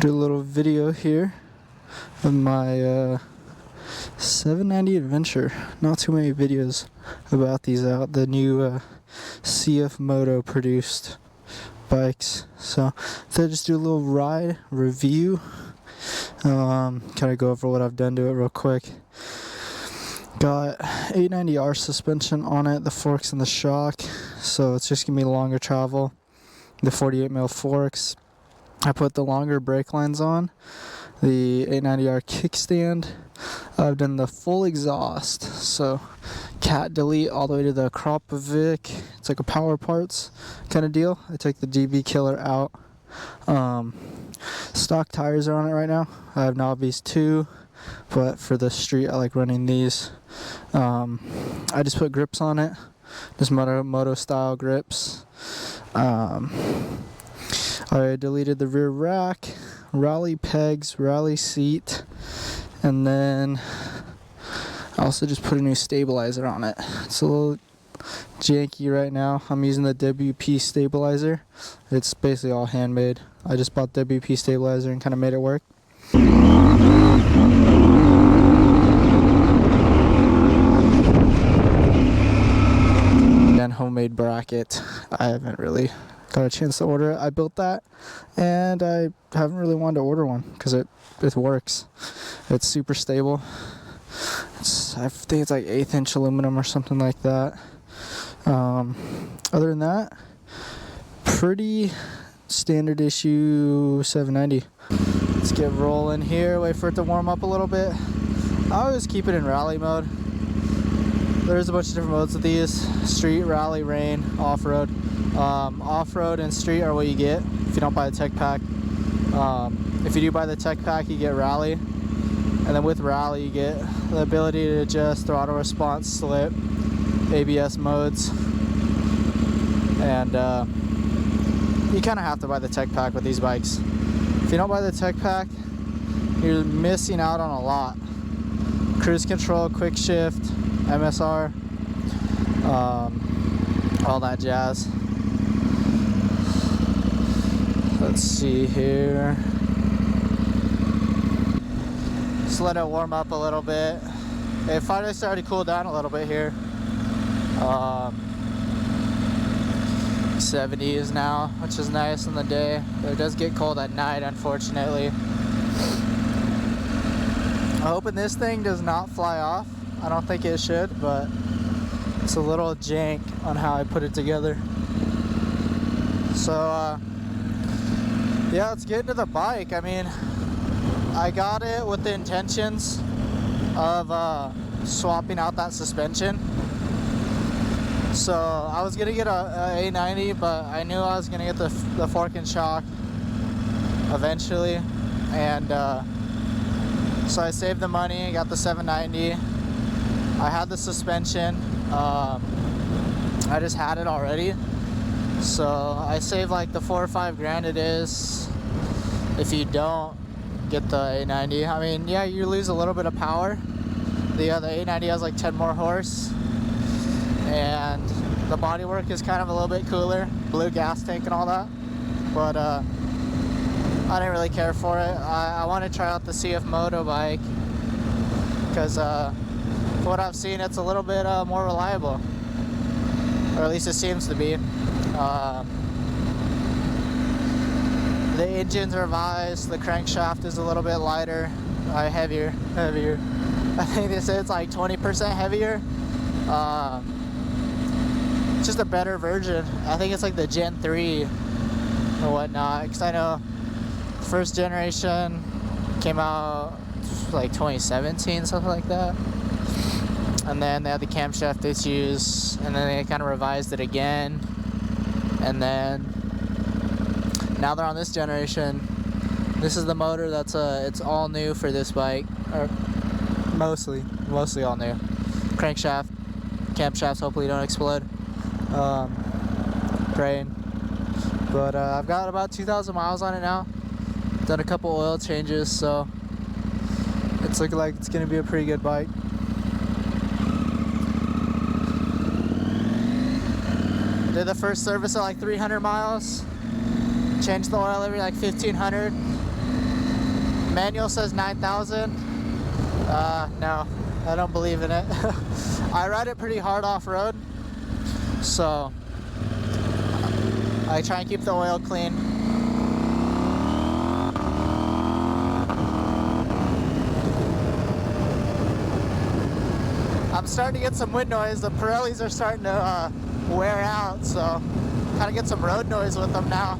Do a little video here of my 790 Adventure. Not too many videos about these out. The new CF Moto produced bikes. So I'll just do a little ride review. Kind of go over what I've done to it real quick. Got 890R suspension on it, the forks and the shock, so it's just gonna be longer travel. The 48mm forks. I put the longer brake lines on, the 890R kickstand. I've done the full exhaust, so cat delete all the way to the Kropovic. It's like a power parts kind of deal. I took the DB killer out. Stock tires are on it right now. I have Nobbies too, but for the street I like running these. I just put grips on it, just moto style grips. I deleted the rear rack, rally pegs, rally seat, and then I also just put a new stabilizer on it. It's a little janky right now. I'm using the WP stabilizer. It's basically all handmade. I just bought WP stabilizer and kind of made it work. And homemade bracket. I haven't really got a chance to order it. I built that, and I haven't really wanted to order one because it works. It's super stable. I think it's like 1/8 inch aluminum or something like that. Other than that, pretty standard issue 790. Let's get rolling here. Wait for it to warm up a little bit. I always keep it in rally mode. There's a bunch of different modes with these: street, rally, rain, off-road. Off-road and street are what you get if you don't buy the tech pack. If you do buy the tech pack, you get rally, and then with rally you get the ability to adjust throttle response, slip, ABS modes, and you kind of have to buy the tech pack with these bikes. If you don't buy the tech pack, you're missing out on a lot. Cruise control, quick shift, MSR, all that jazz. Let's see here. Just let it warm up a little bit. It finally started to cool down a little bit here. 70s now, which is nice in the day, but it does get cold at night, unfortunately. I'm hoping this thing does not fly off. I don't think it should, but it's a little jank on how I put it together. So yeah, let's get into the bike. I mean, I got it with the intentions of swapping out that suspension. So I was gonna get a 890, but I knew I was gonna get the fork and shock eventually, and so I saved the money, got the 790. I had the suspension. I just had it already, so I saved like the 4 or 5 grand it is if you don't get the 890. I mean, yeah, you lose a little bit of power. The 890 has like 10 more horse, and the bodywork is kind of a little bit cooler, blue gas tank and all that, but I didn't really care for it. I want to try out the CF Moto bike because from what I've seen, it's a little bit more reliable, or at least it seems to be. The engine's revised, the crankshaft is a little bit lighter, heavier. I think they said it's like 20% heavier. It's just a better version. I think it's like the Gen 3 or whatnot, because I know the first generation came out like 2017, something like that. And then they had the camshaft issues, and then they kind of revised it again. And then now they're on this generation. This is the motor that's it's all new for this bike, or mostly all new. Crankshaft, camshafts hopefully don't explode. Praying. But I've got about 2,000 miles on it now. Done a couple oil changes, so it's looking like it's gonna be a pretty good bike. Did the first service at like 300 miles. Changed the oil every like 1,500. Manual says 9,000. No, I don't believe in it. I ride it pretty hard off-road, so I try and keep the oil clean. I'm starting to get some wind noise. The Pirellis are starting to wear out, so kind of get some road noise with them now.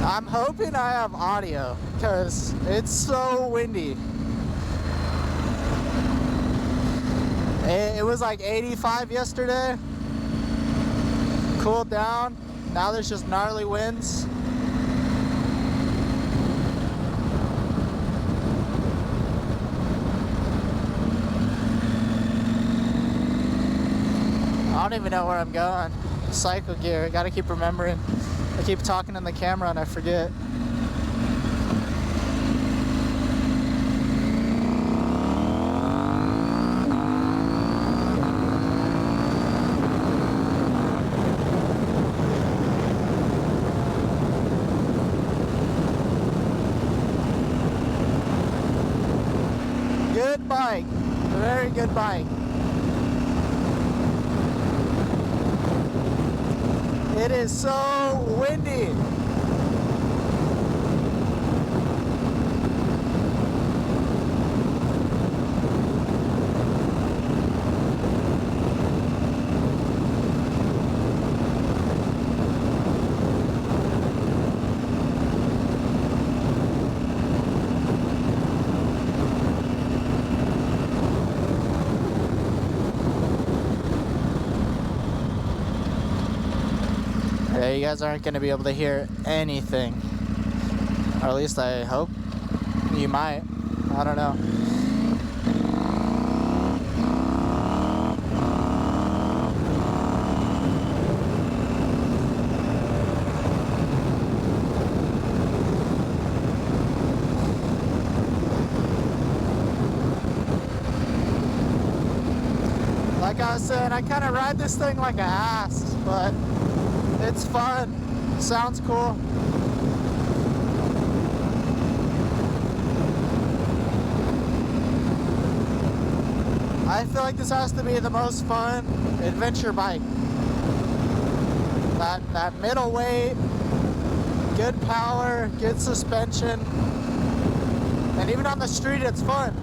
I'm hoping I have audio because it's so windy. It was like 85 yesterday, cooled down, now there's just gnarly winds. I don't even know where I'm going. Cycle gear, I gotta keep remembering. I keep talking in the camera and I forget. Good bike, very good bike. It is so windy. Yeah, you guys aren't going to be able to hear anything. Or at least I hope you might. I don't know. Like I was saying, I kind of ride this thing like an ass, but it's fun. Sounds cool. I feel like this has to be the most fun adventure bike. That middle weight, good power, good suspension, and even on the street it's fun.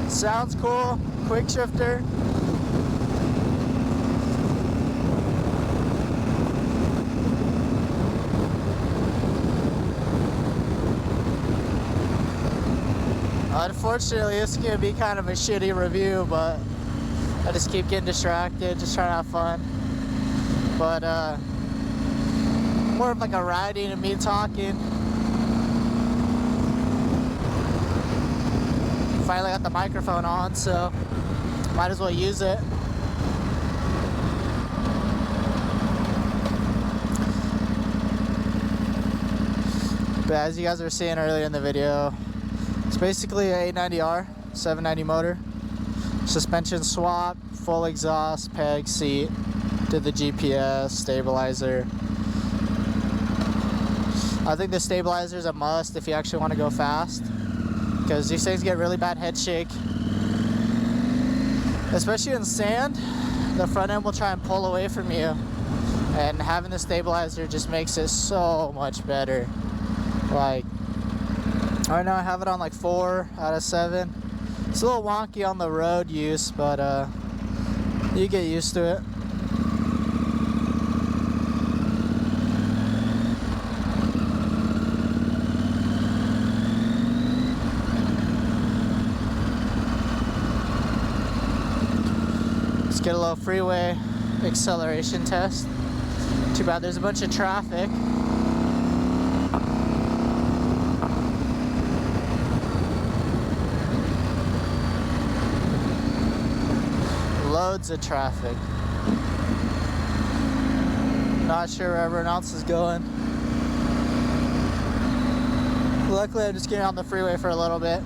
Sounds cool, quick shifter. Unfortunately, this is going to be kind of a shitty review, but I just keep getting distracted, just trying to have fun. But more of like a riding and me talking. Finally got the microphone on, so might as well use it. But as you guys were seeing earlier in the video, it's basically an 890R, 790 motor. Suspension swap, full exhaust, peg, seat, did the GPS, stabilizer. I think the stabilizer is a must if you actually want to go fast, because these things get really bad head shake. Especially in sand, the front end will try and pull away from you, and having the stabilizer just makes it so much better. Like, right now I have it on like 4 out of 7. It's a little wonky on the road use, but you get used to it. Let's get a little freeway acceleration test. Too bad there's a bunch of traffic. Loads of traffic. Not sure where everyone else is going. Luckily, I'm just getting on the freeway for a little bit.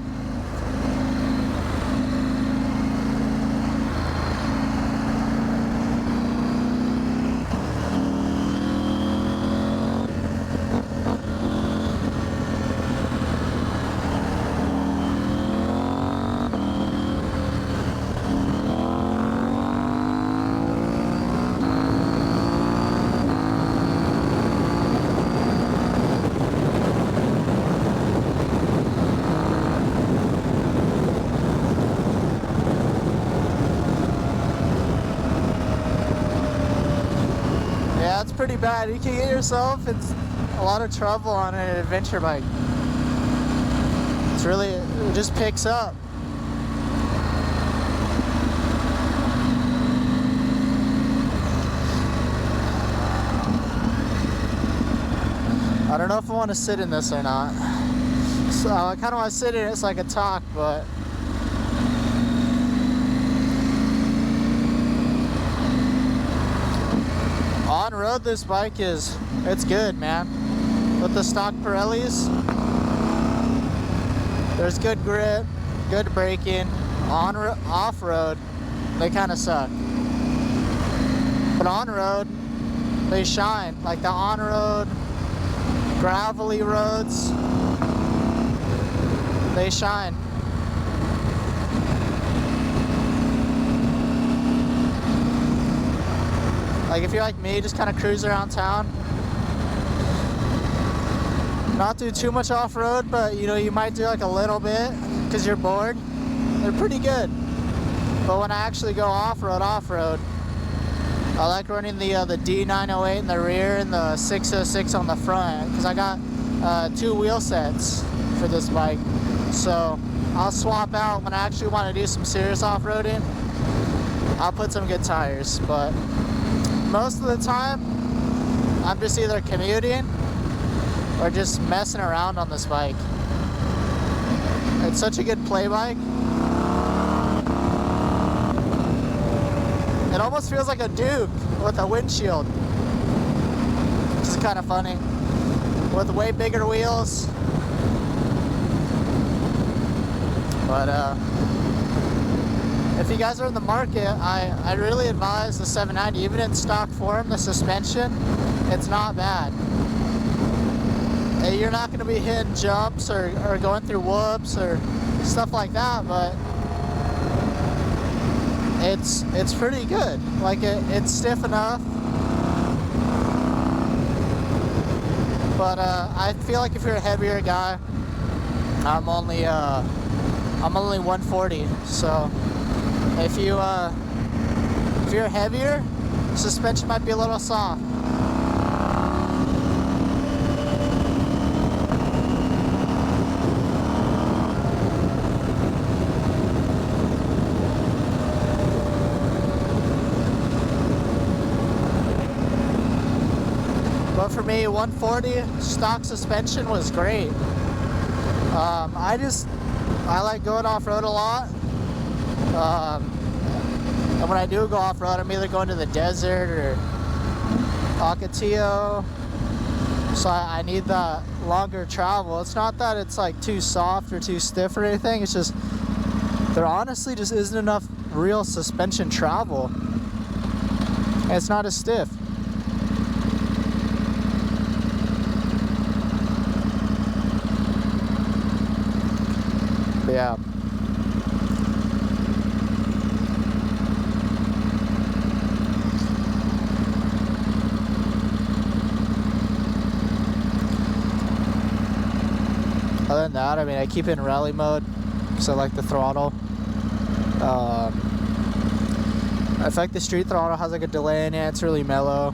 Yeah, it's pretty bad. You can get yourself in a lot of trouble on an adventure bike. It's really, it just picks up. I don't know if I want to sit in this or not. So I kind of want to sit in it so I can talk, but on road, this bike it's good, man. With the stock Pirellis, there's good grip, good braking. Off road, they kind of suck. But on road, they shine. Like the on road, gravelly roads, they shine. Like if you're like me, just kind of cruise around town, not do too much off-road, but you know, you might do like a little bit because you're bored. They're pretty good. But when I actually go off-road, I like running the D908 in the rear and the 606 on the front because I got 2 wheel sets for this bike. So I'll swap out when I actually want to do some serious off-roading. I'll put some good tires, but most of the time I'm just either commuting or just messing around on this bike. It's such a good play bike. It almost feels like a Duke with a windshield, which is kind of funny, with way bigger wheels. But if you guys are in the market, I really advise the 790. Even in stock form, the suspension, it's not bad. You're not going to be hitting jumps or going through whoops or stuff like that, but it's pretty good. Like it's stiff enough, but I feel like if you're a heavier guy, I'm only 140. So if you're heavier, suspension might be a little soft. But for me, 140 stock suspension was great. I like going off-road a lot. And when I do go off-road, I'm either going to the desert or Ocotillo. So I need that longer travel. It's not that it's like too soft or too stiff or anything. It's just there honestly just isn't enough real suspension travel. And it's not as stiff. But yeah. Other than that, I mean, I keep it in rally mode because I like the throttle. I feel like the street throttle has like a delay in it. It's really mellow.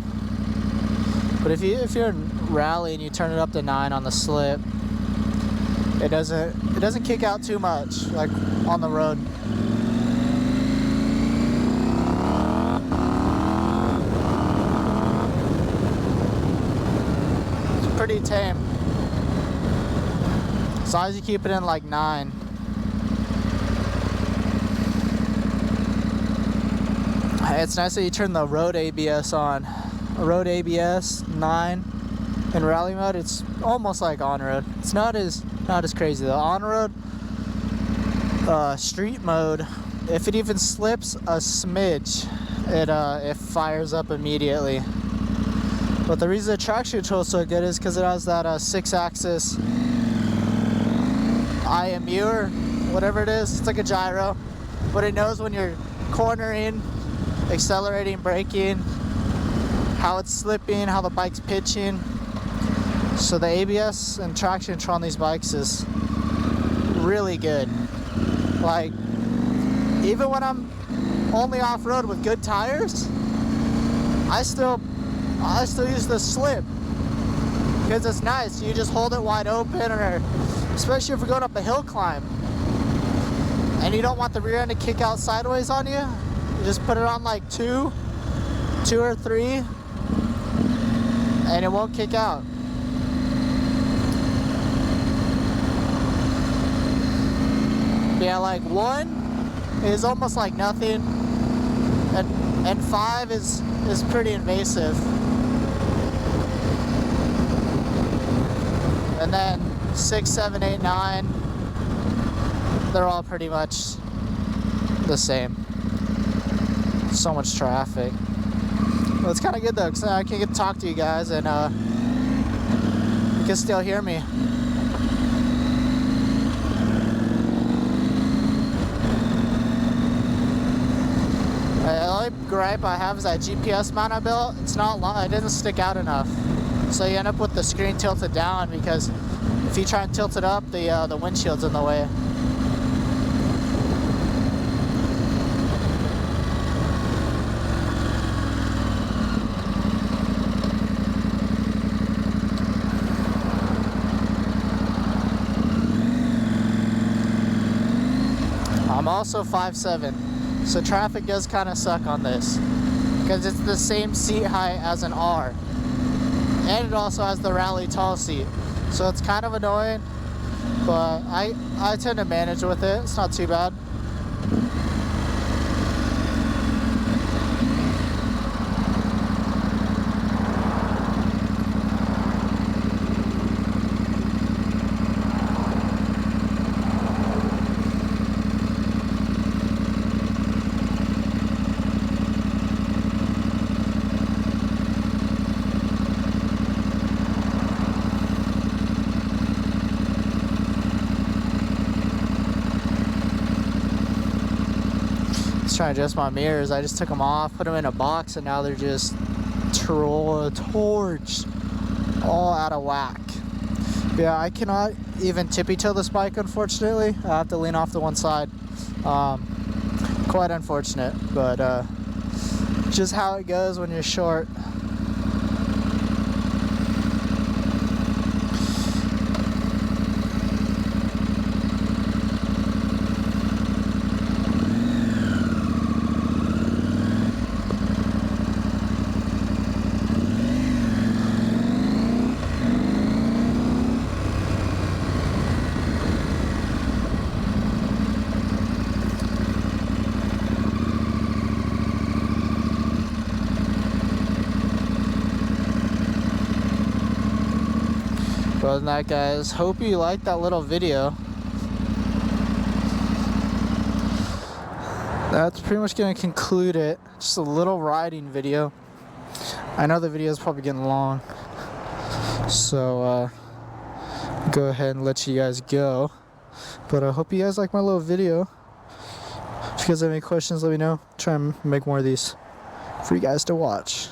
But if you're in rally and you turn it up to 9 on the slip, it doesn't kick out too much like on the road. It's pretty tame. As long as you keep it in like 9. It's nice that you turn the road ABS on. road ABS, 9. In rally mode, it's almost like on-road. It's not as crazy though. On-road, street mode, if it even slips a smidge, it fires up immediately. But the reason the traction control is so good is because it has that 6-axis IMU or whatever it is. It's like a gyro, but it knows when you're cornering, accelerating, braking, how it's slipping, how the bike's pitching. So the ABS and traction control on these bikes is really good. Like, even when I'm only off-road with good tires, I still use the slip because it's nice. You just hold it wide open, or especially if you're going up a hill climb and you don't want the rear end to kick out sideways on you, you just put it on like 2 or 3 and it won't kick out. Yeah, like 1 is almost like nothing, and 5 is pretty invasive. And then 6, 7, 8, 9, they're all pretty much the same. So much traffic. Well, it's kind of good though, because I can get to talk to you guys, and you can still hear me. The only gripe I have is that GPS mount I built. It's not long, it doesn't stick out enough. So you end up with the screen tilted down, because if you try and tilt it up, the windshield's in the way. I'm also 5'7", so traffic does kind of suck on this, because it's the same seat height as an R, and it also has the rally tall seat, so it's kind of annoying, but I tend to manage with it. It's not too bad. Trying to adjust my mirrors. I just took them off, put them in a box, and now they're just torched, all out of whack. But yeah, I cannot even tippy toe this bike, unfortunately. I have to lean off to one side. Quite unfortunate, but just how it goes when you're short. Other than that, guys, hope you liked that little video. That's pretty much going to conclude it. Just a little riding video. I know the video is probably getting long, so go ahead and let you guys go. But I hope you guys like my little video. If you guys have any questions, let me know. Try and make more of these for you guys to watch.